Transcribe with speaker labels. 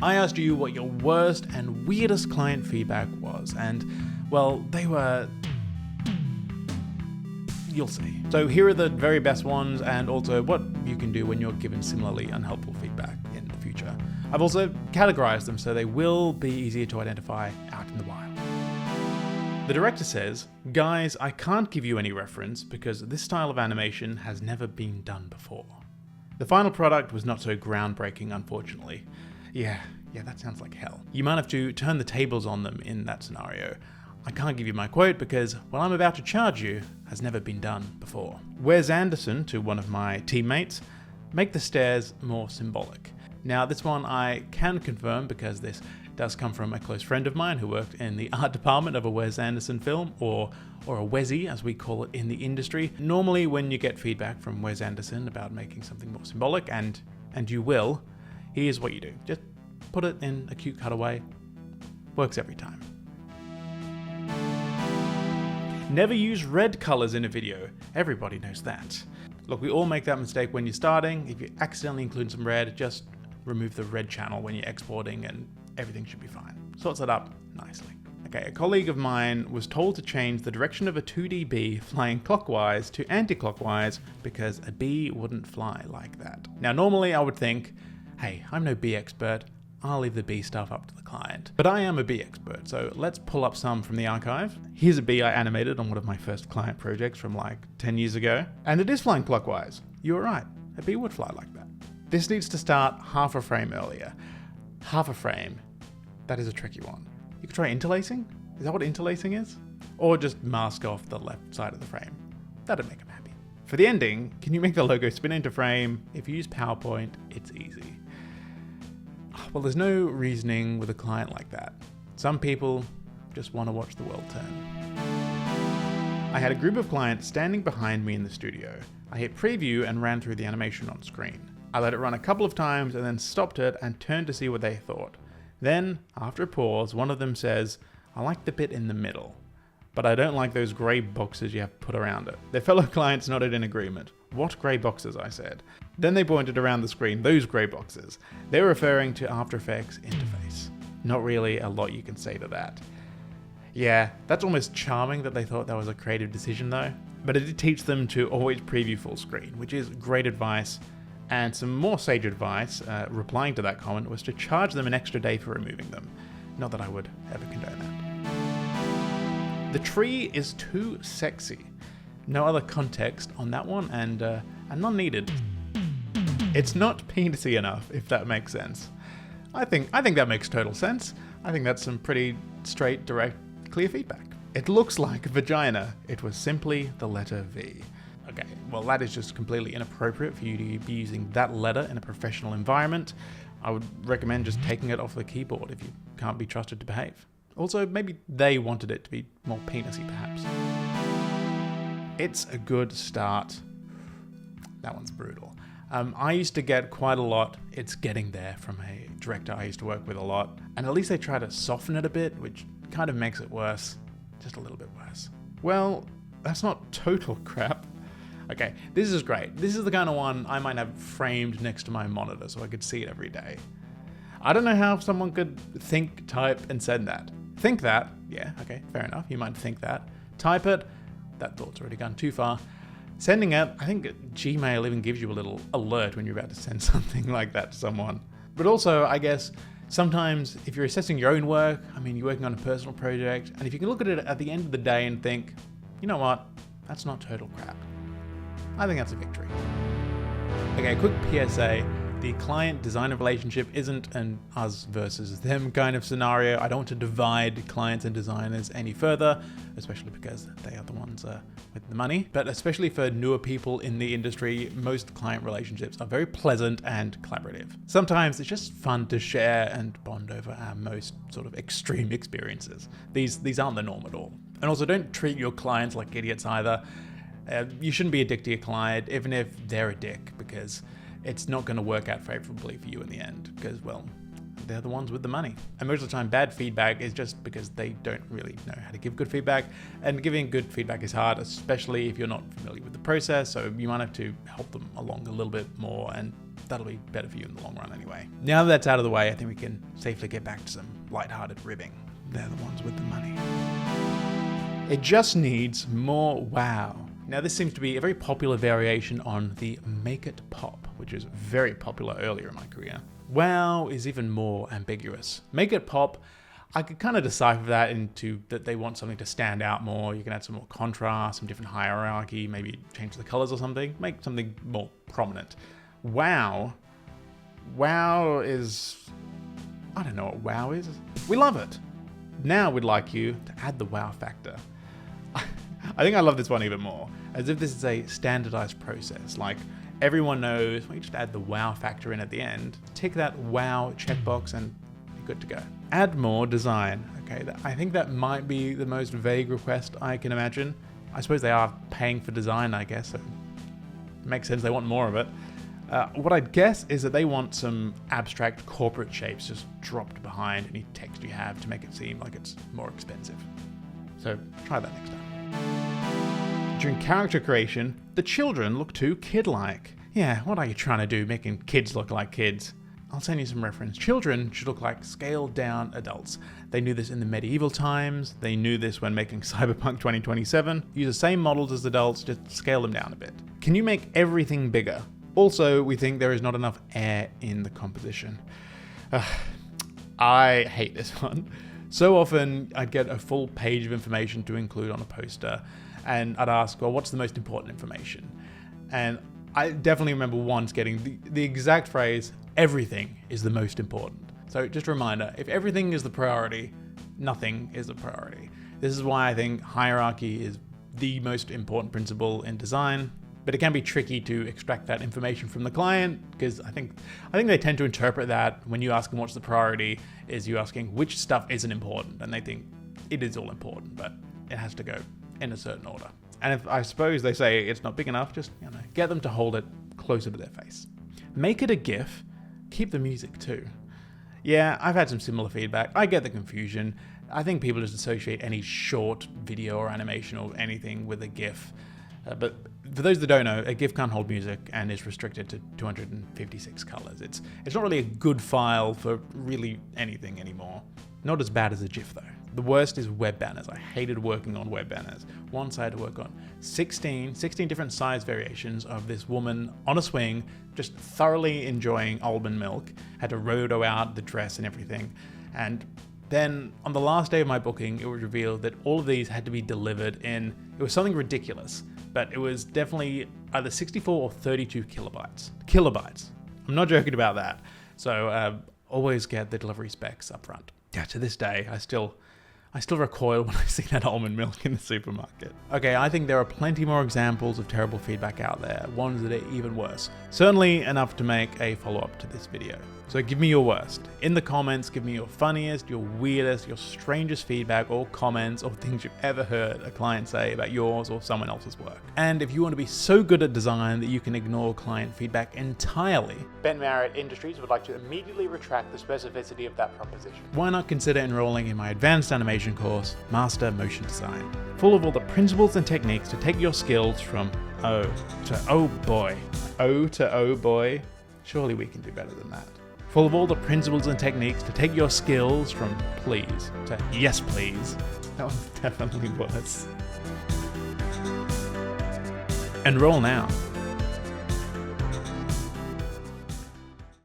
Speaker 1: I asked you what your worst and weirdest client feedback was, and, well, they were... you'll see. So here are the very best ones, and also what you can do when you're given similarly unhelpful feedback in the future. I've also categorized them so they will be easier to identify out in the wild. The director says, "Guys, I can't give you any reference because this style of animation has never been done before. The final product was not so groundbreaking, unfortunately." Yeah, that sounds like hell. You might have to turn the tables on them in that scenario. I can't give you my quote because what I'm about to charge you has never been done before. Wes Anderson, to one of my teammates, "Make the stairs more symbolic." Now this one I can confirm because this does come from a close friend of mine who worked in the art department of a Wes Anderson film, or a Wesy as we call it in the industry. Normally when you get feedback from Wes Anderson about making something more symbolic, and you will, here's what you do. Just put it in a cute cutaway. Works every time. Never use red colors in a video. Everybody knows that. Look, we all make that mistake when you're starting. If you accidentally include some red, just remove the red channel when you're exporting and everything should be fine. Sorts it up nicely. Okay, a colleague of mine was told to change the direction of a 2D bee flying clockwise to anti-clockwise because a bee wouldn't fly like that. Now normally I would think, hey, I'm no bee expert, I'll leave the bee stuff up to the client. But I am a bee expert, so let's pull up some from the archive. Here's a bee I animated on one of my first client projects from like 10 years ago. And it is flying clockwise. You were right, a bee would fly like that. This needs to start half a frame earlier. Half a frame, that is a tricky one. You could try interlacing? Is that what interlacing is? Or just mask off the left side of the frame. That'd make them happy. For the ending, can you make the logo spin into frame? If you use PowerPoint, it's easy. Well, there's no reasoning with a client like that. Some people just want to watch the world turn. I had a group of clients standing behind me in the studio. I hit preview and ran through the animation on screen. I let it run a couple of times and then stopped it and turned to see what they thought. Then, after a pause, one of them says, "I like the bit in the middle, but I don't like those grey boxes you have put around it." Their fellow clients nodded in agreement. "What grey boxes?" I said. Then they pointed around the screen, "Those grey boxes." They were referring to After Effects interface. Not really a lot you can say to that. Yeah, that's almost charming that they thought that was a creative decision though. But it did teach them to always preview full screen, which is great advice. And some more sage advice, replying to that comment, was to charge them an extra day for removing them. Not that I would ever condone that. The tree is too sexy. No other context on that one, and none needed. It's not penisy enough, if that makes sense. I think that makes total sense. I think that's some pretty straight, direct, clear feedback. It looks like a vagina. It was simply the letter V. Okay, well that is just completely inappropriate for you to be using that letter in a professional environment. I would recommend just taking it off the keyboard if you can't be trusted to behave. Also, maybe they wanted it to be more penisy perhaps. It's a good start. That one's brutal. I used to get quite a lot, "It's getting there," from a director I used to work with a lot. And at least they try to soften it a bit, which kind of makes it worse. Just a little bit worse. Well, that's not total crap. Okay, this is great. This is the kind of one I might have framed next to my monitor so I could see it every day. I don't know how someone could think, type, and send that. Think that, yeah, okay, fair enough. You might think that. Type it, that thought's already gone too far. Sending it, I think Gmail even gives you a little alert when you're about to send something like that to someone. But also, I guess, sometimes if you're assessing your own work, I mean, you're working on a personal project, and if you can look at it at the end of the day and think, you know what, that's not total crap. I think that's a victory. Okay, quick PSA. The client-designer relationship isn't an us versus them kind of scenario. I don't want to divide clients and designers any further, especially because they are the ones with the money. But especially for newer people in the industry, most client relationships are very pleasant and collaborative. Sometimes it's just fun to share and bond over our most sort of extreme experiences. These aren't the norm at all. And also, don't treat your clients like idiots either. You shouldn't be a dick to your client, even if they're a dick, because it's not going to work out favorably for you in the end, because, well, they're the ones with the money. And most of the time, bad feedback is just because they don't really know how to give good feedback, and giving good feedback is hard, especially if you're not familiar with the process, so you might have to help them along a little bit more and that'll be better for you in the long run anyway. Now that that's out of the way, I think we can safely get back to some lighthearted ribbing. They're the ones with the money. It just needs more wow. Now this seems to be a very popular variation on the make it pop, which was very popular earlier in my career. Wow is even more ambiguous. Make it pop, I could kind of decipher that into that they want something to stand out more. You can add some more contrast, some different hierarchy, maybe change the colors or something, make something more prominent. Wow is, I don't know what wow is. We love it. Now we'd like you to add the wow factor. I think I love this one even more, as if this is a standardized process. Like everyone knows, when you just add the wow factor in at the end, tick that wow checkbox and you're good to go. Add more design. Okay, I think that might be the most vague request I can imagine. I suppose they are paying for design, I guess, so it makes sense they want more of it. What I'd guess is that they want some abstract corporate shapes just dropped behind any text you have to make it seem like it's more expensive. So try that next time. During character creation, the children look too kid-like. Yeah, what are you trying to do, making kids look like kids? I'll send you some reference. Children should look like scaled-down adults. They knew this in the medieval times. They knew this when making Cyberpunk 2027. Use the same models as adults, just scale them down a bit. Can you make everything bigger? Also, we think there is not enough air in the composition. I hate this one. So often I'd get a full page of information to include on a poster, and I'd ask, well, what's the most important information? And I definitely remember once getting the exact phrase, everything is the most important. So just a reminder, if everything is the priority, nothing is a priority. This is why I think hierarchy is the most important principle in design, but it can be tricky to extract that information from the client, because I think they tend to interpret that when you ask them what's the priority, is you asking which stuff isn't important, and they think it is all important, but it has to go in a certain order. And if I suppose they say it's not big enough, just get them to hold it closer to their face. Make it a GIF, keep the music too. Yeah, I've had some similar feedback. I get the confusion. I think people just associate any short video or animation or anything with a GIF. But for those that don't know, a GIF can't hold music and is restricted to 256 colors. It's not really a good file for really anything anymore. Not as bad as a GIF though. The worst is web banners. I hated working on web banners. Once I had to work on 16 different size variations of this woman on a swing, just thoroughly enjoying almond milk, had to roto out the dress and everything. And then on the last day of my booking, it was revealed that all of these had to be delivered in, it was something ridiculous, but it was definitely either 64 or 32 kilobytes. I'm not joking about that. So always get the delivery specs up front. Yeah, to this day, I still recoil when I see that almond milk in the supermarket. Okay, I think there are plenty more examples of terrible feedback out there, ones that are even worse. Certainly enough to make a follow-up to this video. So give me your worst. In the comments, give me your funniest, your weirdest, your strangest feedback or comments or things you've ever heard a client say about yours or someone else's work. And if you want to be so good at design that you can ignore client feedback entirely, Ben Marriott Industries would like to immediately retract the specificity of that proposition. Why not consider enrolling in my advanced animation course, Master Motion Design, full of all the principles and techniques to take your skills from O to oh boy. O to oh boy. Surely we can do better than that. Full of all the principles and techniques to take your skills from please to yes please. That was definitely worse. Enroll now.